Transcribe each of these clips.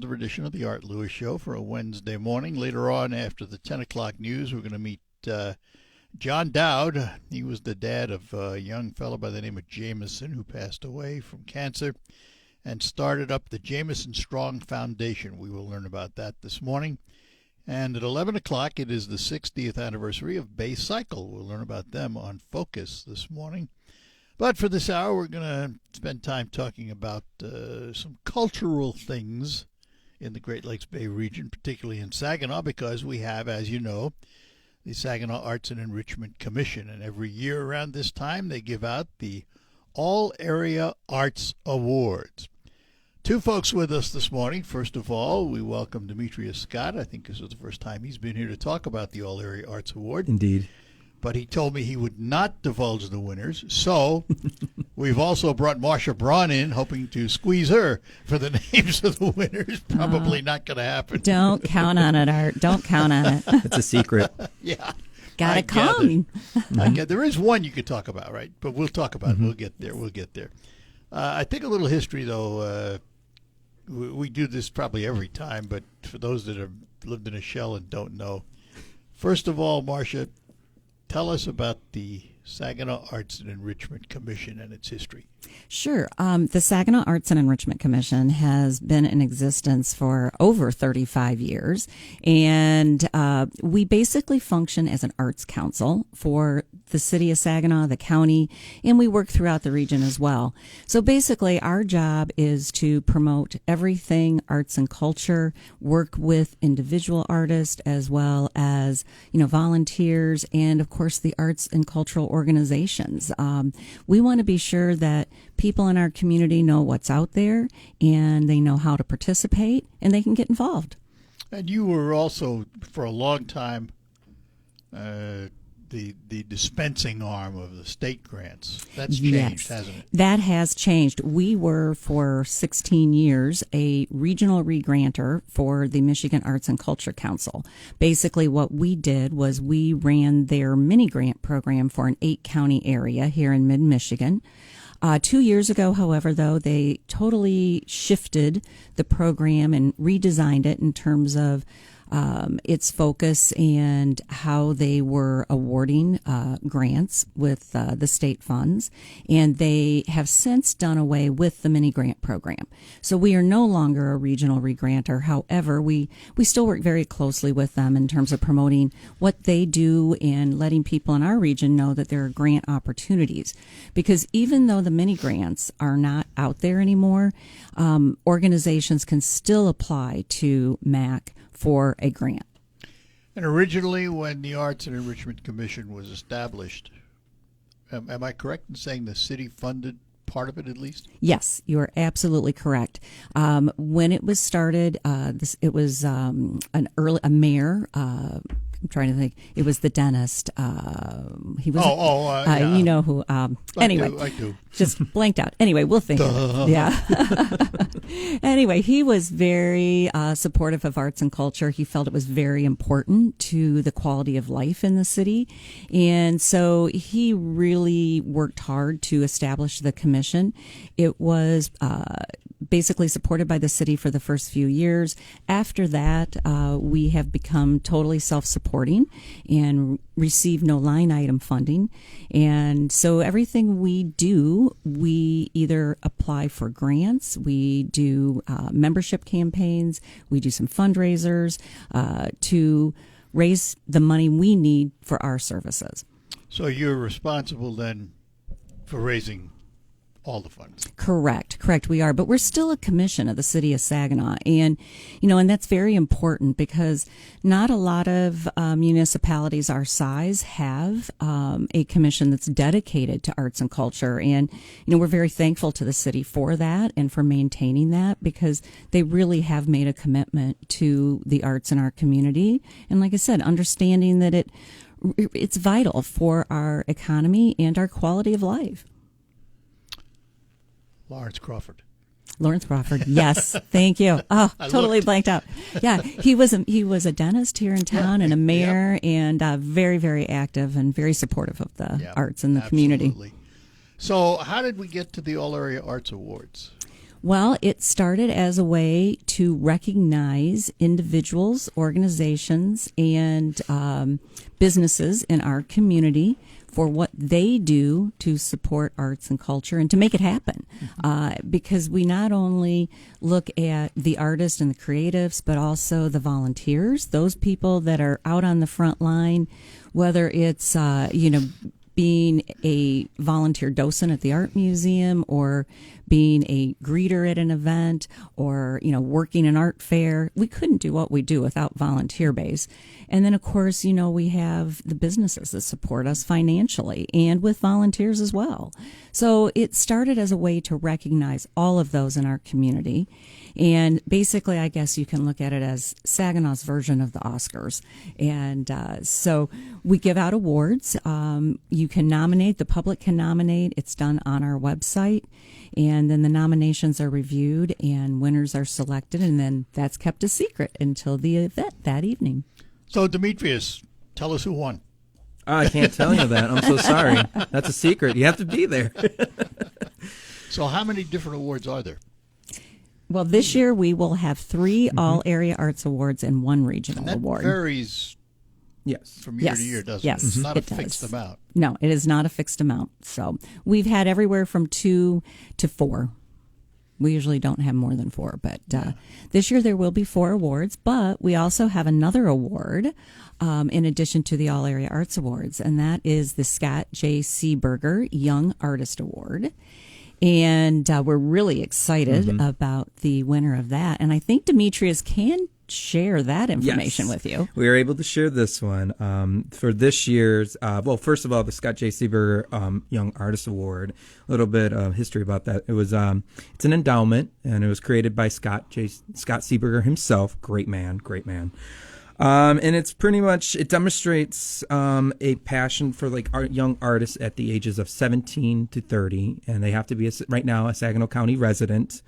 another edition of the Art Lewis Show for a Wednesday morning. Later on, after the 10 o'clock news, we're going to meet John Dowd. He was the dad of a young fellow by the name of Jameson who passed away from cancer and started up the Jameson Strong Foundation. We will learn about that this morning. And at 11 o'clock, it is the 60th anniversary of Bay Cycle. We'll learn about them on Focus this morning. But for this hour, we're going to spend time talking about some cultural things in the Great Lakes Bay region, particularly in Saginaw, because we have, as you know, the Saginaw Arts and Enrichment Commission. And every year around this time, they give out the All Area Arts Awards. Two folks with us this morning. First of all, we welcome Demetrius Scott. I think this is the first time he's been here to talk about the All Area Arts Award. Indeed. But he told me he would not divulge the winners. So we've also brought Marcia Braun in, hoping to squeeze her for the names of the winners. Probably not going to happen. Don't count on it, Art. Don't count on it. It's a secret. Yeah. Gotta come. There is one you could talk about, right? But we'll talk about it. We'll get there. We'll get there. I think a little history, though. We do this probably every time, but for those that have lived in a shell and don't know, first of all, Marcia, tell us about the Saginaw Arts and Enrichment Commission and its history. Sure. The Saginaw Arts and Enrichment Commission has been in existence for over 35 years, and we basically function as an arts council for the city of Saginaw, the county, and we work throughout the region as well. So basically, our job is to promote everything arts and culture, work with individual artists as well as, volunteers, and of course the arts and cultural organizations. We want to be sure that people in our community know what's out there and they know how to participate and they can get involved. And you were also, for a long time, the dispensing arm of the state grants. That's changed, hasn't it? That has changed. We were, for 16 years, a regional regranter for the Michigan Arts and Culture Council. Basically, what we did was we ran their mini grant program for an 8-county area here in mid-Michigan. 2 years ago, however, though, they totally shifted the program and redesigned it in terms of its focus and how they were awarding grants with the state funds. And they have since done away with the mini grant program. So we are no longer a regional regranter. However, we still work very closely with them in terms of promoting what they do and letting people in our region know that there are grant opportunities. Because even though the mini grants are not out there anymore, organizations can still apply to MAC for a grant. And originally, when the Arts and Enrichment Commission was established, am I correct in saying the city funded part of it at least? Yes, you are absolutely correct. When it was started, it was a mayor. I'm trying to think. It was the dentist. He was. Yeah. You know who? Anyway, I do. Just blanked out. Anyway, we'll think of it. Yeah. Anyway, he was very supportive of arts and culture. He felt it was very important to the quality of life in the city. And so he really worked hard to establish the commission. It was basically supported by the city for the first few years. After that, we have become totally self-supporting and receive no line item funding. And so everything we do, we either apply for grants, we do membership campaigns, we do some fundraisers to raise the money we need for our services. So you're responsible then for raising all the funds. Correct. We are, but we're still a commission of the city of Saginaw, and and that's very important because not a lot of municipalities our size have a commission that's dedicated to arts and culture, and we're very thankful to the city for that and for maintaining that because they really have made a commitment to the arts in our community, and like I said, understanding that it's vital for our economy and our quality of life. Lawrence Crawford. Lawrence Crawford, yes, thank you. Oh, totally blanked out. Yeah, he was a dentist here in town and a mayor, and very, very active and very supportive of the arts in the community. So how did we get to the All Area Arts Awards? Well, it started as a way to recognize individuals, organizations, and businesses in our community for what they do to support arts and culture and to make it happen. Because we not only look at the artists and the creatives, but also the volunteers, those people that are out on the front line, whether it's, being a volunteer docent at the art museum or being a greeter at an event or, working an art fair. We couldn't do what we do without volunteer base. And then, of course, we have the businesses that support us financially and with volunteers as well. So it started as a way to recognize all of those in our community. And basically, I guess you can look at it as Saginaw's version of the Oscars. And so we give out awards. You can nominate, the public can nominate. It's done on our website. And then the nominations are reviewed and winners are selected. And then that's kept a secret until the event that evening. So, Demetrius, tell us who won. I can't tell you that. I'm so sorry. That's a secret. You have to be there. So how many different awards are there? Well, this year we will have 3 all-area arts awards and 1 regional And that award. varies Yes. from year to year, doesn't yes, it? It's not a it does. fixed amount. No, it is not a fixed amount. So we've had everywhere from 2 to 4. We usually don't have more than 4, but this year there will be 4 awards. But we also have another award in addition to the All Area Arts Awards, and that is the Scott J. Seeberger Young Artist Award. And we're really excited about the winner of that. And I think Demetrius can share that information with you. We were able to share this one for this year's, first of all, the Scott J. Seeberger Young Artist Award. A little bit of history about that. It was it's an endowment, and it was created by Scott Seeberger himself. Great man. And it's pretty much, it demonstrates a passion for young artists at the ages of 17 to 30, and they have to be right now a Saginaw County resident.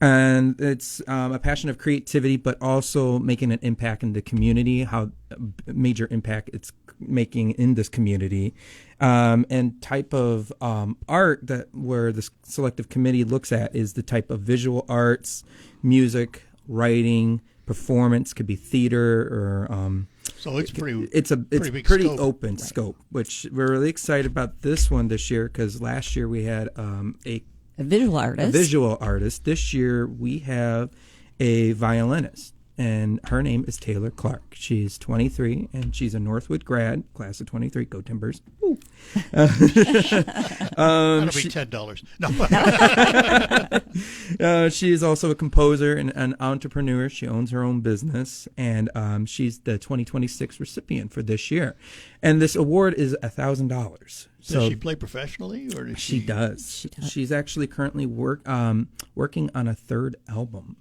And it's a passion of creativity, but also making an impact in the community, how major impact it's making in this community, and type of art where the selective committee looks at is the type of visual arts, music, writing, performance, could be theater or So it's pretty. it's big pretty scope. open scope, which we're really excited about this one this year because last year we had a visual artist. visual artist. This year we have a violinist, and her name is Taylor Clark. She's 23, and she's a Northwood grad, class of 23. Go Timbers! That'll be $10. No. She is also a composer and an entrepreneur. She owns her own business, and she's the 2026 recipient for this year. And this award is $1,000. Does she play professionally, or does She does. She's actually currently working on a 3rd album.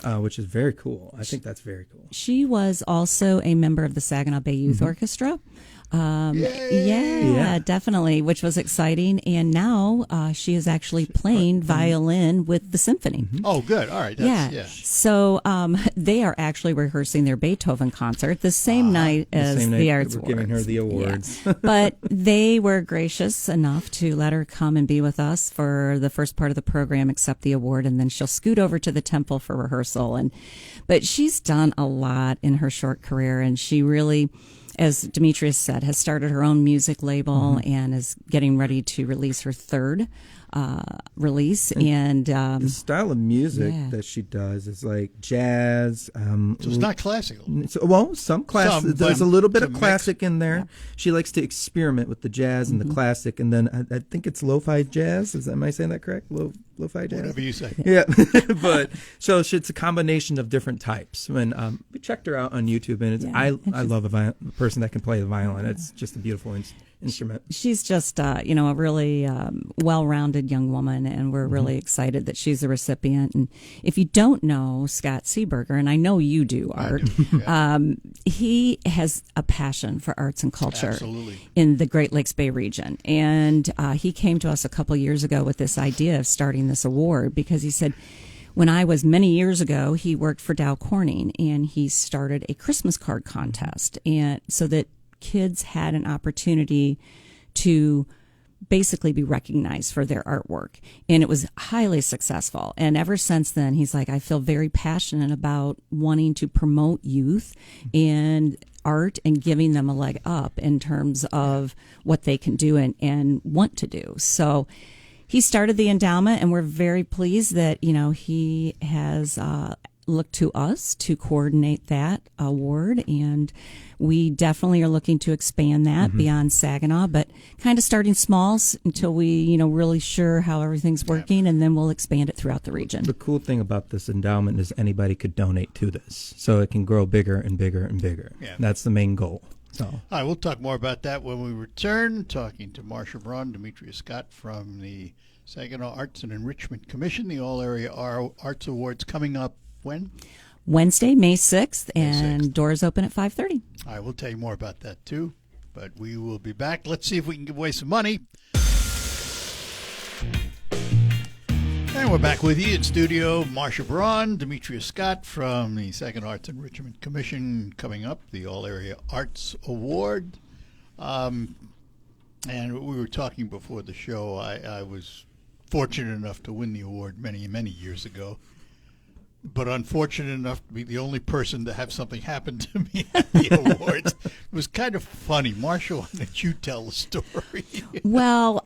Which is very cool. I think that's very cool. She was also a member of the Saginaw Bay Youth Orchestra. Yeah, definitely, which was exciting. And now she is actually playing violin with the symphony. Oh, good. All right. Yeah. So they are actually rehearsing their Beethoven concert the same night as the Arts we're Awards. giving her the awards. Yeah. But they were gracious enough to let her come and be with us for the first part of the program, accept the award, and then she'll scoot over to the temple for rehearsal. But she's done a lot in her short career, and she really, as Demetrius said, has started her own music label and is getting ready to release her 3rd release. And the style of music that she does is like jazz. So it's not classical. Some classic. There's a little bit of classic in there. Yeah. She likes to experiment with the jazz and the classic, and then I think it's lo-fi jazz. Am I saying that correct? Lo-fi jazz. Whatever you say. Yeah, but so it's a combination of different types. When we checked her out on YouTube, and I love a person that can play the violin. It's just a beautiful instrument. She's just, a really well-rounded young woman, and we're really excited that she's a recipient. And if you don't know Scott Seeberger, and I know you do, Art, he has a passion for arts and culture in the Great Lakes Bay region. And he came to us a couple years ago with this idea of starting this award because he said, when I was many years ago, he worked for Dow Corning, and he started a Christmas card contest, and so that kids had an opportunity to basically be recognized for their artwork. And it was highly successful. And ever since then, he's like, I feel very passionate about wanting to promote youth and art and giving them a leg up in terms of what they can do and want to do. So he started the endowment, and we're very pleased that, he has looked to us to coordinate that award, and we definitely are looking to expand that beyond Saginaw, but kind of starting small until we, really sure how everything's working, and then we'll expand it throughout the region. The cool thing about this endowment is anybody could donate to this, so it can grow bigger and bigger and bigger. Yeah. That's the main goal. So, all right, we'll talk more about that when we return, talking to Marcia Braun, Demetria Scott from the Saginaw Arts and Enrichment Commission. The All-Area Arts Awards coming up when? Wednesday, May 6th, May and 6th. doors open at 5:30. All right, we'll tell you more about that too, but we will be back. Let's see if we can give away some money. And we're back with you in studio. Marcia Braun, Demetria Scott from the Saginaw Arts Enrichment Commission. Coming up, the All-Area Arts Award. And we were talking before the show. I was fortunate enough to win the award many, many years ago, but unfortunate enough to be the only person to have something happen to me at the awards. It was kind of funny. Marcia, why don't you tell the story? Well,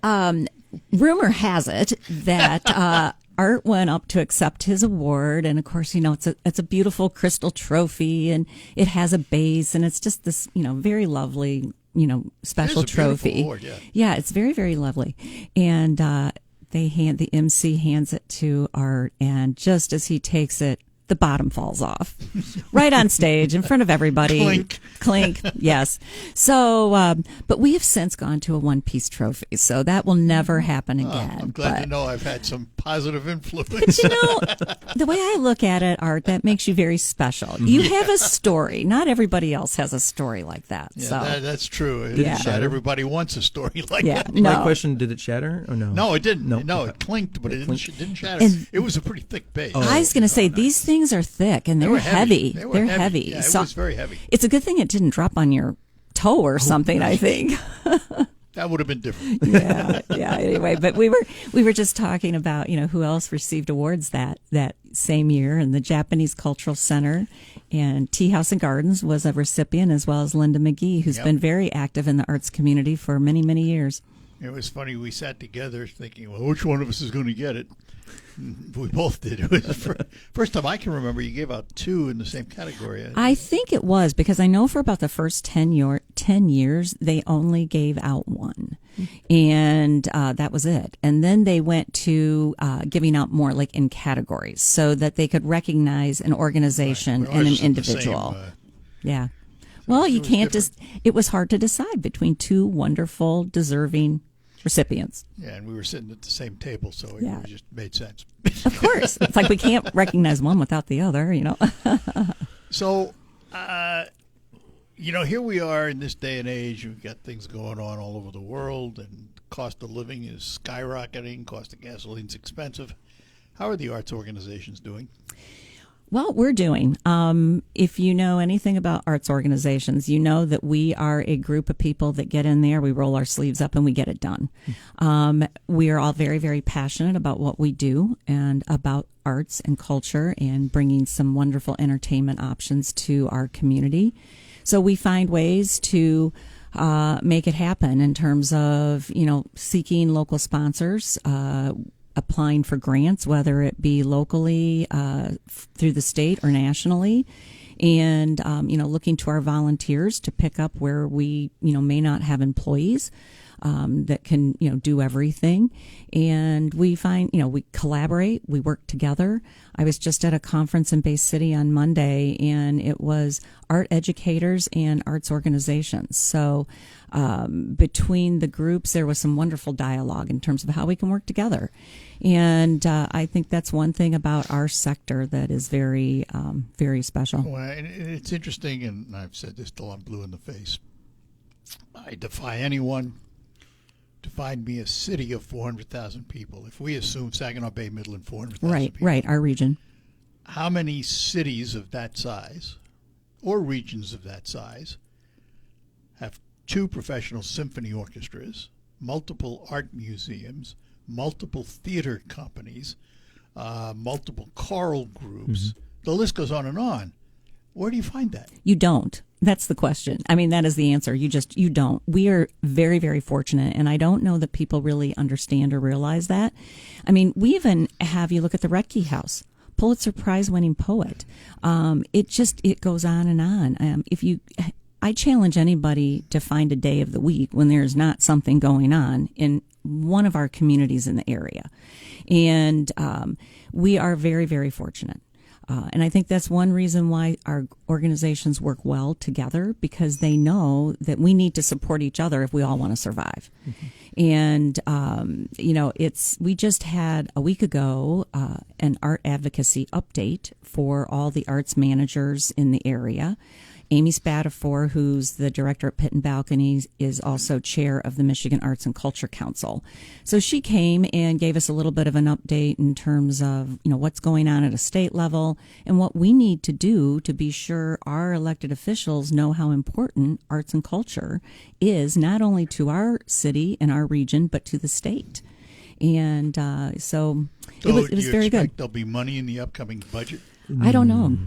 rumor has it that Art went up to accept his award, and of course, it's a beautiful crystal trophy, and it has a base, and it's just this, very lovely, special It is a beautiful trophy. award, yeah. Yeah, it's very, very lovely, and the MC hands it to Art, and just as he takes it, the bottom falls off right on stage in front of everybody. Clink. Clink, yes. So, but we have since gone to a one-piece trophy, so that will never happen again. I'm glad to But- know I've had some positive influence. But the way I look at it, Art, that makes you very special. You have a story. Not everybody else has a story like that. Yeah, So, that's true. Yeah. Not everybody wants a story like yeah, that. my no. question: did it shatter or no? No, it didn't. No. No, Okay. it clinked, but it didn't shatter. And- It was a pretty thick base. I was going to say, these things are thick and They they're were heavy. heavy. They were They're heavy. heavy. Yeah, it So was very heavy. it's a good thing it didn't drop on your toe or something, I think. That would have been different. yeah. Anyway, but we were just talking about who else received awards that same year, and the Japanese Cultural Center and Tea House and Gardens was a recipient, as well as Linda McGee, who's Yep. been very active in the arts community for many, many years. It was funny. We sat together thinking, well, which one of us is going to get it? We both did. It was the first time I can remember you gave out two in the same category. I think it was because I know for about the first 10 years, they only gave out one. And that was it. And then they went to giving out more like in categories so that they could recognize an organization Right. and an Ours is the individual. same, Yeah. Well, you was can't different. it was hard to decide between two wonderful, deserving recipients. yeah, and we were sitting at the same table, so Yeah. it just made sense. Of course. It's like we can't recognize one without the other, So, here we are in this day and age. We've got things going on all over the world, and cost of living is skyrocketing. Cost of gasoline's expensive. How are the arts organizations doing? Well, we're doing. If you know anything about arts organizations, you know that we are a group of people that get in there, we roll our sleeves up, and we get it done. We are all very, very passionate about what we do and about arts and culture and bringing some wonderful entertainment options to our community. So we find ways to make it happen in terms of, seeking local sponsors, applying for grants, whether it be locally through the state or nationally, and looking to our volunteers to pick up where we may not have employees that can do everything. And we find we collaborate, we work together. I was just at a conference in Bay City on Monday, and it was art educators and arts organizations. So between the groups, there was some wonderful dialogue in terms of how we can work together. And I think that's one thing about our sector that is very, very special. Well, and it's interesting, and I've said this till I'm blue in the face. I defy anyone to find me a city of 400,000 people. If we assume Saginaw Bay, Midland, 400,000 Right, people. right, our region. How many cities of that size or regions of that size have two professional symphony orchestras, multiple art museums, multiple theater companies, multiple choral groups. The list goes on and on. Where do you find that? You don't. That's the question. I mean, that is the answer. You don't. We are very, very fortunate, and I don't know that people really understand or realize that. I mean, we even have, you look at the Retke House, Pulitzer Prize winning poet. It goes on and on. I challenge anybody to find a day of the week when there's not something going on in one of our communities in the area. And we are very, very fortunate. And I think that's one reason why our organizations work well together, because they know that we need to support each other if we all want to survive. And, we just had a week ago an art advocacy update for all the arts managers in the area. Amy Spatafor, who's the director at Pit and Balconies, is also chair of the Michigan Arts and Culture Council. So she came and gave us a little bit of an update in terms of, what's going on at a state level and what we need to do to be sure our elected officials know how important arts and culture is, not only to our city and our region, but to the state. And so it was very good. There'll be money in the upcoming budget? I don't know.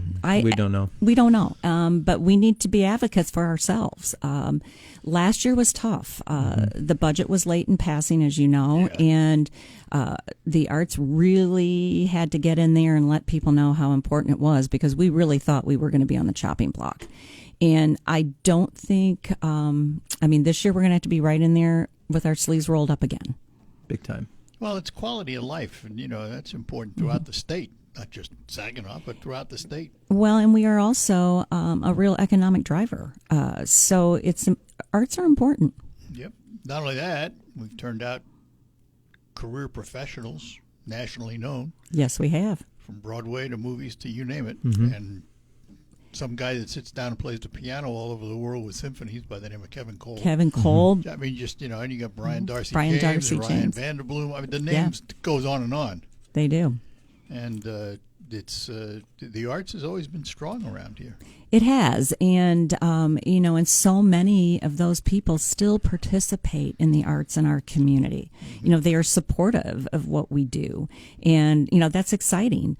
We don't know. We don't know. But we need to be advocates for ourselves. Last year was tough. The budget was late in passing, as you know, and the arts really had to get in there and let people know how important it was, because we really thought we were going to be on the chopping block. And I don't think, this year we're going to have to be right in there with our sleeves rolled up again. Big time. Well, it's quality of life, and, that's important throughout the state. Not just Saginaw, but throughout the state. Well, and we are also a real economic driver. So arts are important. Yep. Not only that, we've turned out career professionals, nationally known. Yes, we have. From Broadway to movies to you name it. And some guy that sits down and plays the piano all over the world with symphonies by the name of Kevin Cole. Kevin Cole. I mean, and you got Brian Darcy Brian James, Darcy and Ryan James. Vanderbloom. I mean, the names goes on and on. They do. And it's the arts has always been strong around here. It has, and and so many of those people still participate in the arts in our community. They are supportive of what we do, and that's exciting.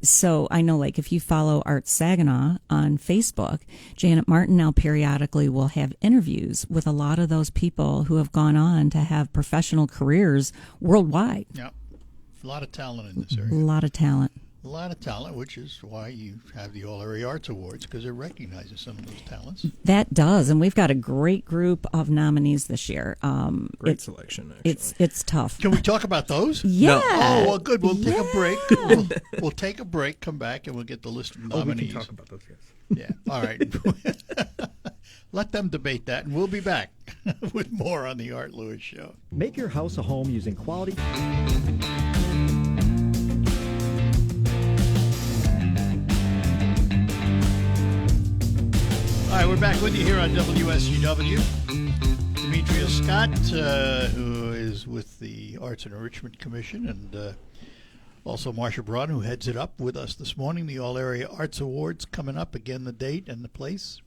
So I know, like, if you follow Arts Saginaw on Facebook, Janet Martin now periodically will have interviews with a lot of those people who have gone on to have professional careers worldwide. Yeah. A lot of talent in this area. A lot of talent. A lot of talent, which is why you have the All Area Arts Awards, because it recognizes some of those talents. That does, and we've got a great group of nominees this year. Great selection, actually. It's tough. Can we talk about those? Yeah. No. Oh, well, good. We'll take a break. We'll take a break, come back, and we'll get the list of nominees. We can talk about those, yes. Yeah, all right. Let them debate that, and we'll be back with more on the Art Lewis Show. Make your house a home using quality... All right, we're back with you here on WSGW. Demetria Scott, who is with the Arts and Enrichment Commission, and also Marsha Braun, who heads it up, with us this morning. The All Area Arts Awards coming up. Again, the date and the place.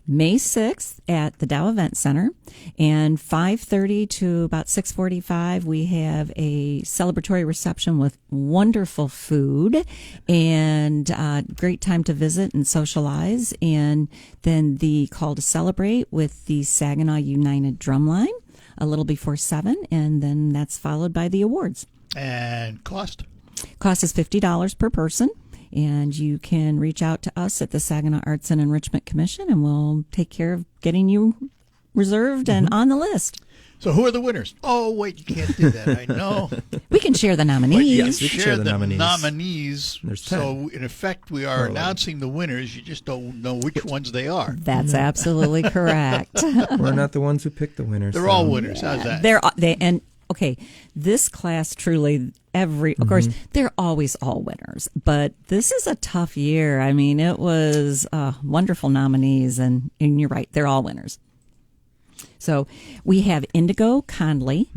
May 6th at the Dow Event Center, and 5:30 to about 6:45 we have a celebratory reception with wonderful food and great time to visit and socialize, and then the call to celebrate with the Saginaw United Drumline a little before 7, and then that's followed by the awards. And cost? Cost is $50 per person. And you can reach out to us at the Saginaw Arts and Enrichment Commission, and we'll take care of getting you reserved and on the list. So who are the winners? Oh, wait, you can't do that. I know. We can share the nominees. Yes, we can share the nominees. There's 10. So, in effect, we are announcing the winners. You just don't know which ones they are. That's absolutely correct. We're not the ones who pick the winners. They're all winners. How's that? Okay, this class truly, of course, they're always all winners, but this is a tough year. I mean, it was wonderful nominees, and you're right, they're all winners. So we have Indigo Conley,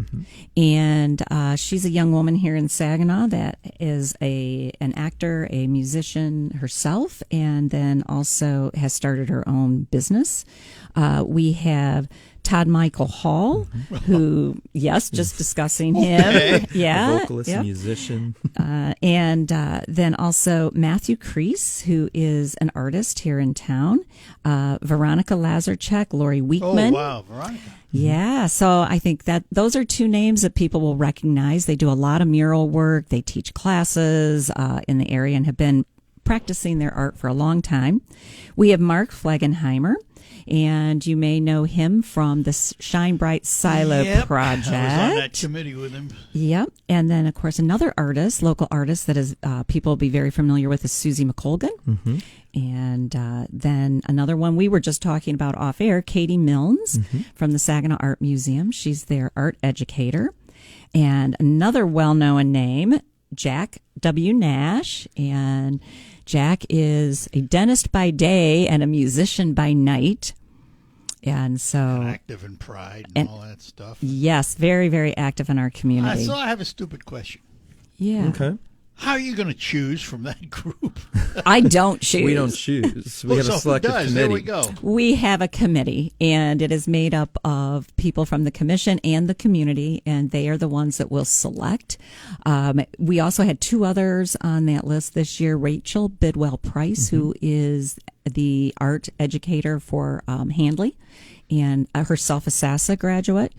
and she's a young woman here in Saginaw that is an actor, a musician herself, and then also has started her own business. We have Todd Michael Hall, who, yes, just discussing him. Yeah. Vocalist, yep. musician. And then also Matthew Crease, who is an artist here in town. Veronica Lazarchuk, Lori Weekman. Oh, wow, Veronica. Yeah, so I think that those are two names that people will recognize. They do a lot of mural work. They teach classes in the area and have been practicing their art for a long time. We have Mark Flegenheimer, and you may know him from the Shine Bright Silo project. I was on that committee with him. Yep. And then, of course, another artist, local artist that is people will be very familiar with is Susie McColgan. Mm-hmm. And then another one we were just talking about off air, Katie Milnes from the Saginaw Art Museum. She's their art educator. And another well-known name, Jack W. Nash. And Jack is a dentist by day and a musician by night. And so And active in Pride and all that stuff. yes, very, very active in our community. So I have a stupid question. Yeah. Okay. How are you going to choose from that group? I don't choose. We don't choose. We have so a who selective does? committee. There we go. We have a committee, and it is made up of people from the commission and the community, and they are the ones that will select. We also had two others on that list this year. Rachel Bidwell Price, who is the art educator for Handley, and herself a SASA graduate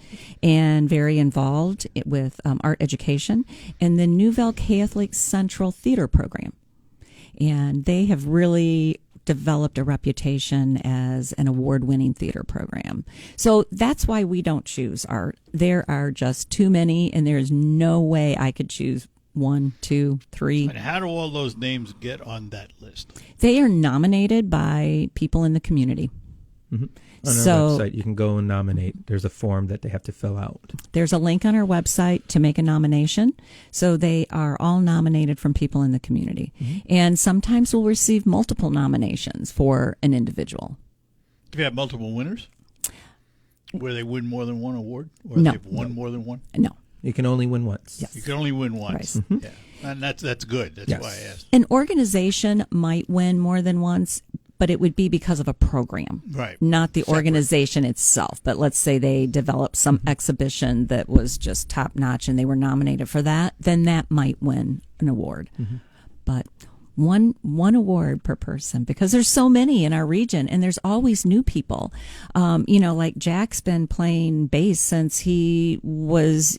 and very involved with art education, and the Newville Catholic Central Theater Program. And they have really developed a reputation as an award-winning theater program. So that's why we don't choose art. There are just too many, and there's no way I could choose 1, 2, 3. And how do all those names get on that list? They are nominated by people in the community. On our website, you can go and nominate. There's a form that they have to fill out. There's a link on our website to make a nomination. So they are all nominated from people in the community. And sometimes we'll receive multiple nominations for an individual. Do you have multiple winners? Where they win more than one award? Or No. they've won more than one? No. You can only win once. Yes. You can only win once. Right. Yeah. And that's good. That's Yes. why I asked. An organization might win more than once, but it would be because of a program. Right. Not the Separate. organization itself. But let's say they developed some exhibition that was just top notch and they were nominated for that, then that might win an award. But one award per person, because there's so many in our region and there's always new people. Like Jack's been playing bass since he was,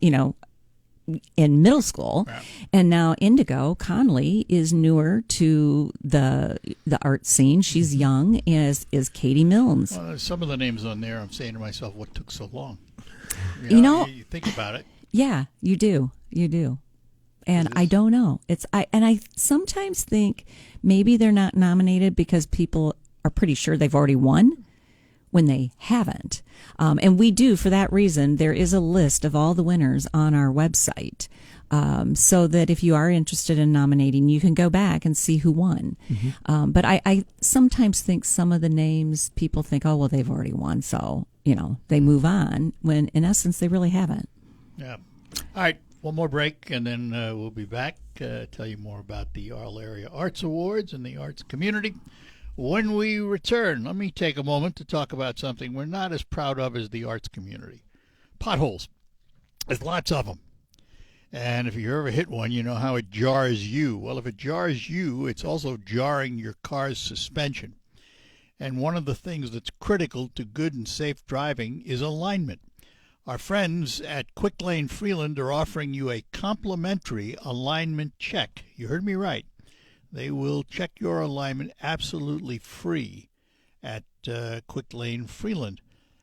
in middle school, and now Indigo Conley is newer to the art scene. She's young, as is Katie Milnes. Well, there's some of the names on there, I'm saying to myself, what took so long? You think about it. Yeah, you do, and I don't know. I sometimes think maybe they're not nominated because people are pretty sure they've already won when they haven't. And we do, for that reason, there is a list of all the winners on our website, so that if you are interested in nominating, you can go back and see who won. But I sometimes think some of the names, people think, oh, well, they've already won, so, they move on, when in essence, they really haven't. Yeah. All right. One more break, and then we'll be back, tell you more about the Arl Area Arts Awards and the arts community. When we return, let me take a moment to talk about something we're not as proud of as the arts community. Potholes. There's lots of them. And if you ever hit one, you know how it jars you. Well, if it jars you, it's also jarring your car's suspension. And one of the things that's critical to good and safe driving is alignment. Our friends at Quick Lane Freeland are offering you a complimentary alignment check. You heard me right. They will check your alignment absolutely free at Quick Lane Freeland.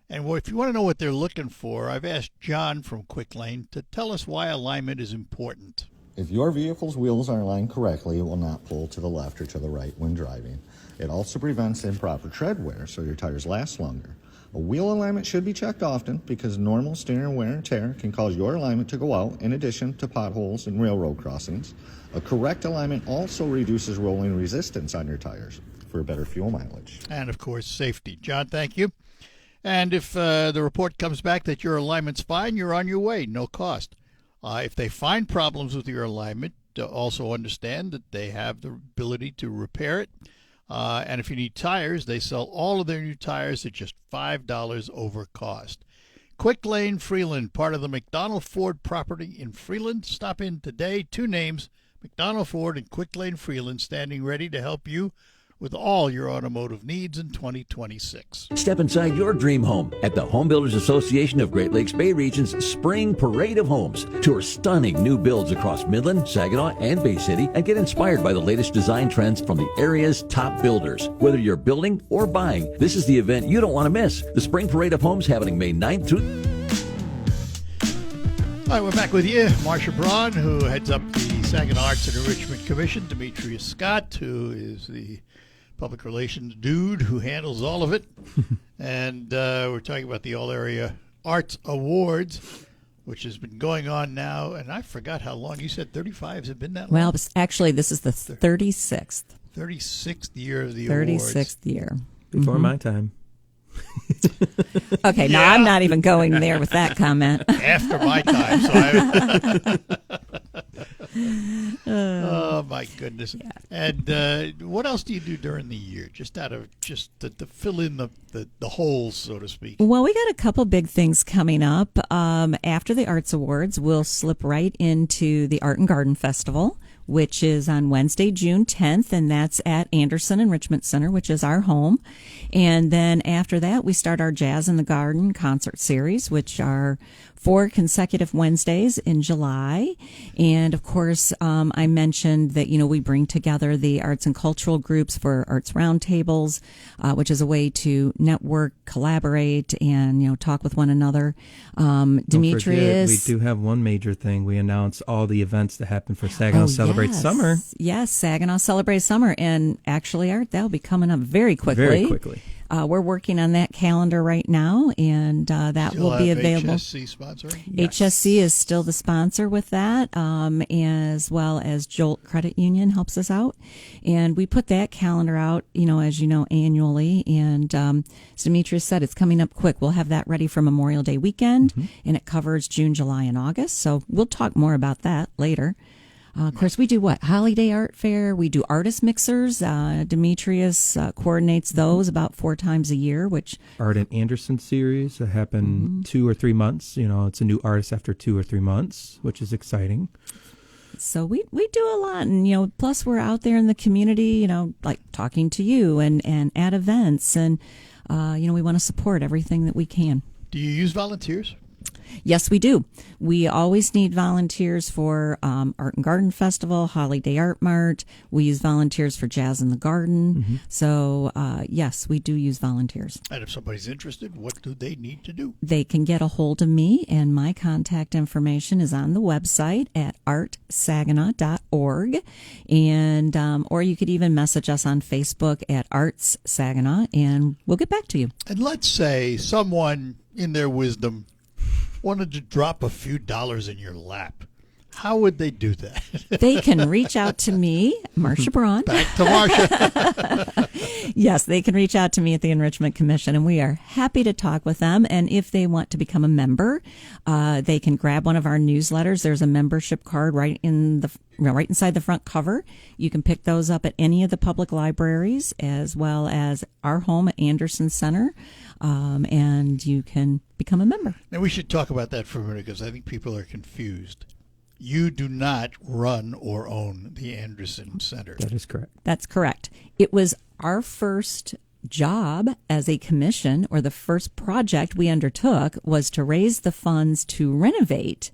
And if you want to know what they're looking for, I've asked John from Quick Lane to tell us why alignment is important. If your vehicle's wheels are aligned correctly, it will not pull to the left or to the right when driving. It also prevents improper tread wear, so your tires last longer. A wheel alignment should be checked often because normal steering wear and tear can cause your alignment to go out, in addition to potholes and railroad crossings. A correct alignment also reduces rolling resistance on your tires for better fuel mileage. And, of course, safety. John, thank you. And if the report comes back that your alignment's fine, you're on your way, no cost. If they find problems with your alignment, also understand that they have the ability to repair it. And if you need tires, they sell all of their new tires at just $5 over cost. Quick Lane Freeland, part of the McDonald Ford property in Freeland. Stop in today. 2 names, McDonald Ford and Quick Lane Freeland, standing ready to help you with all your automotive needs in 2026. Step inside your dream home at the Home Builders Association of Great Lakes Bay Region's Spring Parade of Homes. Tour stunning new builds across Midland, Saginaw, and Bay City and get inspired by the latest design trends from the area's top builders. Whether you're building or buying, this is the event you don't want to miss. The Spring Parade of Homes happening May 9th through... All right, we're back with you. Marsha Braun, who heads up the Saginaw Arts and Enrichment Commission. Demetrius Scott, who is the public relations dude who handles all of it. And we're talking about the All-Area Arts Awards, which has been going on now. And I forgot how long. You said 35. Has it been that long? Well, actually, this is the 36th. 36th year of the awards. 36th year. Before my time. Okay, now I'm not even going there with that comment. After my time. So oh, my goodness. Yeah. And what else do you do during the year? Just out of to fill in the holes, so to speak. Well, we got a couple big things coming up. After the Arts Awards, we'll slip right into the Art and Garden Festival, which is on Wednesday, June 10th, and that's at Anderson Enrichment Center, which is our home. And then after that, we start our Jazz in the Garden concert series, which are 4 consecutive Wednesdays in July. And of course, I mentioned that, we bring together the arts and cultural groups for arts roundtables, which is a way to network, collaborate, and, talk with one another. Demetrius. We do have one major thing. We announce all the events that happen for Saginaw Celebrate Summer. Yes, Saginaw Celebrate Summer. And actually, Art, that'll be coming up very quickly. Very quickly. We're working on that calendar right now, and that will be available. HSC sponsoring? Yes. HSC is still the sponsor with that, as well as Jolt Credit Union helps us out. And we put that calendar out, as you know, annually. And as Demetrius said, it's coming up quick. We'll have that ready for Memorial Day weekend, and it covers June, July, and August. So we'll talk more about that later. Of course, we do Holiday Art Fair. We do artist mixers. Demetrius coordinates those about 4 times a year, which Art and Anderson series that happen 2 or 3 months. It's a new artist after 2 or 3 months, which is exciting. So we do a lot, and plus we're out there in the community, like talking to you and at events, and we want to support everything that we can. Do you use volunteers? Yes, we do. We always need volunteers for Art and Garden Festival, Holiday Art Mart. We use volunteers for Jazz in the Garden. So, yes, we do use volunteers. And if somebody's interested, what do they need to do? They can get a hold of me, and my contact information is on the website at artsaginaw.org. And, or you could even message us on Facebook at Arts Saginaw, and we'll get back to you. And let's say someone, in their wisdom, wanted to drop a few dollars in your lap. How would they do that? They can reach out to me, Marsha Braun. Back to Marsha. Yes, they can reach out to me at the Enrichment Commission, and we are happy to talk with them. And if they want to become a member, they can grab one of our newsletters. There's a membership card right inside the front cover. You can pick those up at any of the public libraries, as well as our home at Anderson Center, and you can become a member. Now, we should talk about that for a minute, because I think people are confused. You do not run or own the Anderson Center. That is correct. That's correct. It was our first job as a commission, or the first project we undertook, was to raise the funds to renovate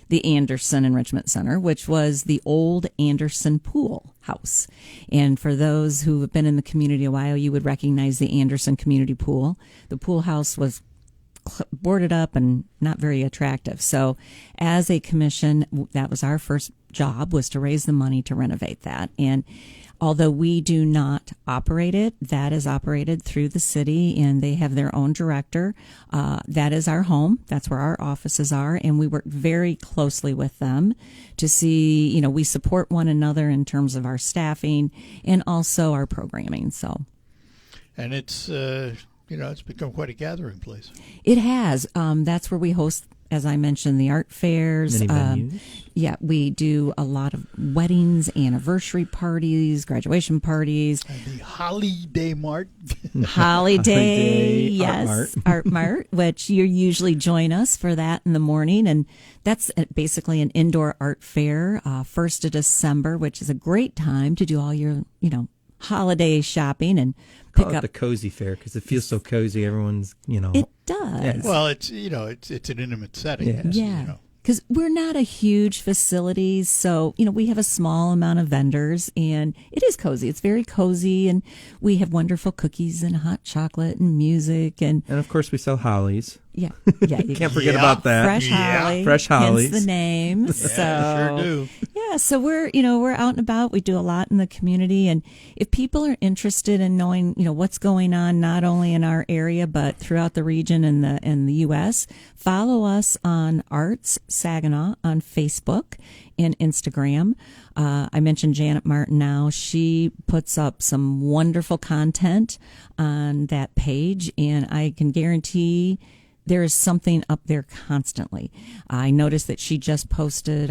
the Anderson Enrichment Center, which was the old Anderson Pool House. And for those who have been in the community a while, you would recognize the Anderson Community Pool. The pool house was boarded up and not very attractive. So as a commission, that was our first job, was to raise the money to renovate that. And although we do not operate it, that is operated through the city, and they have their own director. That is our home. That's where our offices are, and we work very closely with them to see, we support one another in terms of our staffing and also our programming. So, and it's it's become quite a gathering place. It has. That's where we host as I mentioned, the art fairs. Many venues. Yeah, we do a lot of weddings, anniversary parties, graduation parties. The Holiday Mart. Holiday, Art yes, Mart. Art Mart, which you usually join us for that in the morning. And that's basically an indoor art fair, 1st of December, which is a great time to do all your, holiday shopping and pick Call it up. the cozy fair because it feels so cozy. Everyone's, It does. Yes. Well, it's an intimate setting. Yeah. Yeah. Because we're not a huge facility, so we have a small amount of vendors, and it is cozy. It's very cozy, and we have wonderful cookies and hot chocolate and music, and of course we sell hollies. yeah, you Can't forget about that. fresh Yeah. holly, Fresh hollies. hence the name. Yeah, So sure do. yeah, so we're out and about. We do a lot in the community, and if people are interested in knowing what's going on not only in our area but throughout the region and the U.S., follow us on Arts Saginaw on Facebook and Instagram. I mentioned Janet Martin now. She puts up some wonderful content on that page, and I can guarantee there is something up there constantly. I noticed that she just posted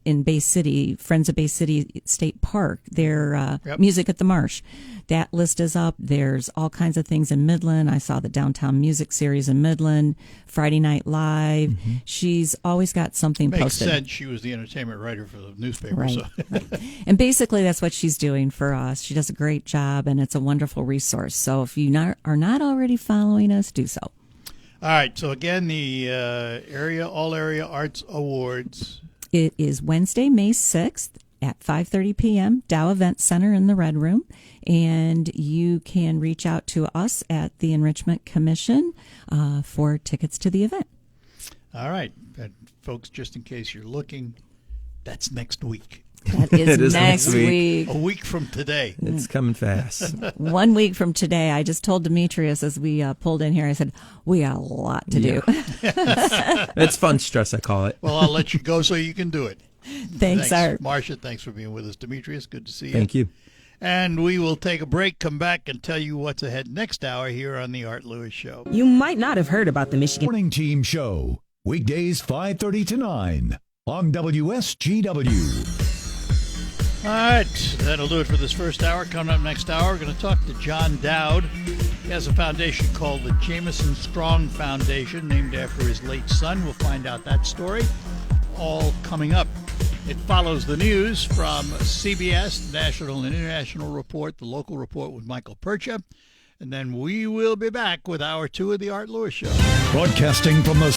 in Bay City, Friends of Bay City State Park, their Music at the Marsh. That list is up. There's all kinds of things in Midland. I saw the Downtown Music Series in Midland, Friday Night Live. Mm-hmm. She's always got something Makes posted. sense. She was the entertainment writer for the newspaper. Right. So. Right. And basically, that's what she's doing for us. She does a great job, and it's a wonderful resource. So if you are not already following us, do so. All right. So again, the All Area Arts Awards. It is Wednesday, May 6th at 5:30 p.m., Dow Event Center in the Red Room. And you can reach out to us at the Enrichment Commission for tickets to the event. All right. And folks, just in case you're looking, that's next week. That It is is next next week. A week from today. It's coming fast. 1 week from today. I just told Demetrius as we pulled in here, I said, we got a lot to do. It's fun stress, I call it. Well, I'll let you go so you can do it. Thanks, Art. Marcia. Thanks for being with us. Demetrius, good to see you. Thank you. And we will take a break, come back, and tell you what's ahead next hour here on the Art Lewis Show. You might not have heard about the Michigan Morning Team Show, weekdays 5:30 to 9 on WSGW. All right, that'll do it for this first hour. Coming up next hour, we're going to talk to John Dowd. He has a foundation called the Jameson Strong Foundation, named after his late son. We'll find out that story, all coming up. It follows the news from CBS, National and International Report, the local report with Michael Percha. And then we will be back with Hour 2 of the Art Lewis Show. Broadcasting from the